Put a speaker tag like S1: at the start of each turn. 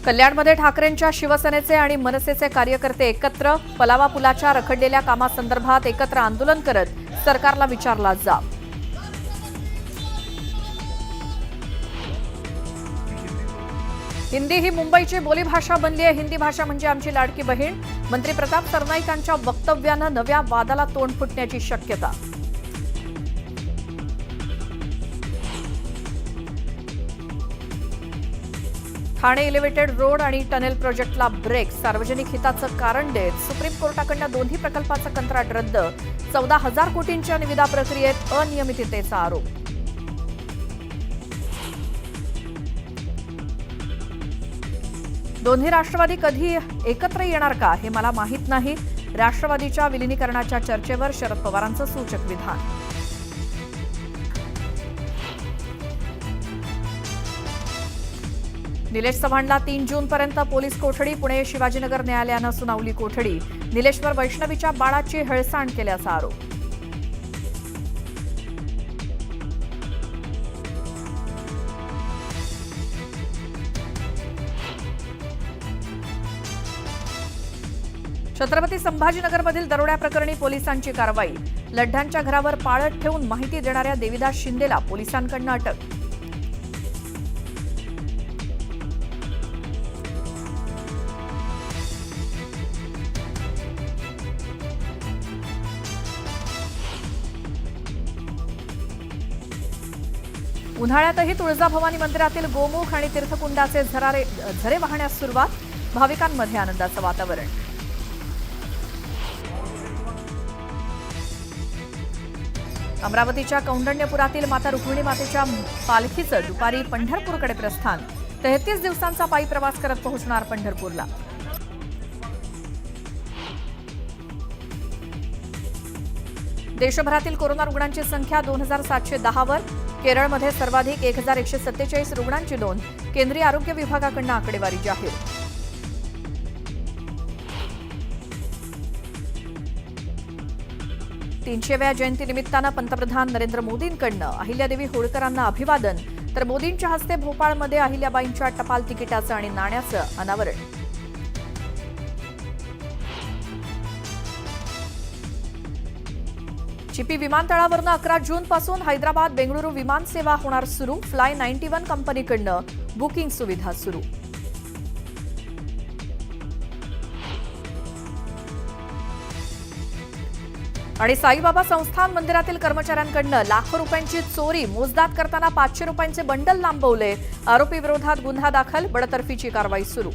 S1: कल्याणमध्ये ठाकरेंच्या शिवसेनेचे आणि मनसेचे कार्यकर्ते एकत्र पलावा पुलाच्या रखडलेल्या कामासंदर्भात एकत्र आंदोलन करत सरकारला विचारला जाब. हिंदी ही मुंबईची बोलीभाषा बनली आहे. हिंदी भाषा म्हणजे आमची लाडकी बहीण. मंत्री प्रताप सरनाईकांच्या वक्तव्यानं नव्या वादाला तोंड फुटण्याची शक्यता. ठाणे एलिव्हेटेड रोड आणि टनेल प्रोजेक्टला ब्रेक. सार्वजनिक हिताचं कारण देत सुप्रीम कोर्टाकडून दोन्ही प्रकल्पाचं कंत्राट रद्द. 14,000 कोटींच्या निविदा प्रक्रियेत अनियमिततेचा आरोप. दोन्ही राष्ट्रवादी कधी एकत्र येणार का हे मला माहीत नाही. राष्ट्रवादीच्या विलिनीकरणाच्या चर्चेवर शरद पवारांचं सूचक विधान. निलेश चव्हाणला 3 जूनपर्यंत पोलीस कोठडी. पुणे शिवाजीनगर न्यायालयानं सुनावली कोठडी. निलेशवर वैष्णवीच्या बाळाची हेळसांड केल्याचा आरोप. छत्रपती संभाजीनगरमधील दरोड्याप्रकरणी पोलिसांची कारवाई. लड्ढांच्या घरावर पाळत ठेवून माहिती देणाऱ्या देविदास शिंदेला पोलिसांकडून अटक. उन्हाळ्यातही तुळजाभवानी मंदिरातील गोमुख आणि तीर्थकुंडाचे झरे वाहण्यास सुरुवात. भाविकांमध्ये आनंदाचं वातावरण. अमरावतीच्या कौंडण्यपुरातील माता रुक्मिणी मातेच्या पालखीचं दुपारी पंढरपूरकडे प्रस्थान. 33 दिवसांचा पायी प्रवास करत पोहोचणार पंढरपूरला. देशभरातील कोरोना रुग्णांची संख्या 2,710 वर. केरळमध्ये सर्वाधिक 1,147 रुग्णांची नोंद. केंद्रीय आरोग्य विभागाकडून आकडेवारी जाहीर. तीनशेव्या जयंतीनिमित्तानं पंतप्रधान नरेंद्र मोदींकडून अहिल्यादेवी होळकरांना अभिवादन. तर मोदींच्या हस्ते भोपाळमध्ये अहिल्याबाईंच्या टपाल तिकिटाचं आणि नाण्याचं अनावरण. चिपी विमानतळावरून 11 जूनपासून हैदराबाद बेंगळुरू विमान सेवा होणार सुरू. फ्लाय 91 कंपनीकडून बुकिंग सुविधा सुरू. आणि साईबाबा संस्थान मंदिरातील कर्मचाऱ्यांकडून लाखो रुपयांची चोरी. मोजदाद करताना 500 रुपयांचे बंडल लांबवले. आरोपी विरोधात गुन्हा दाखल. बडतर्फीची कारवाई सुरू.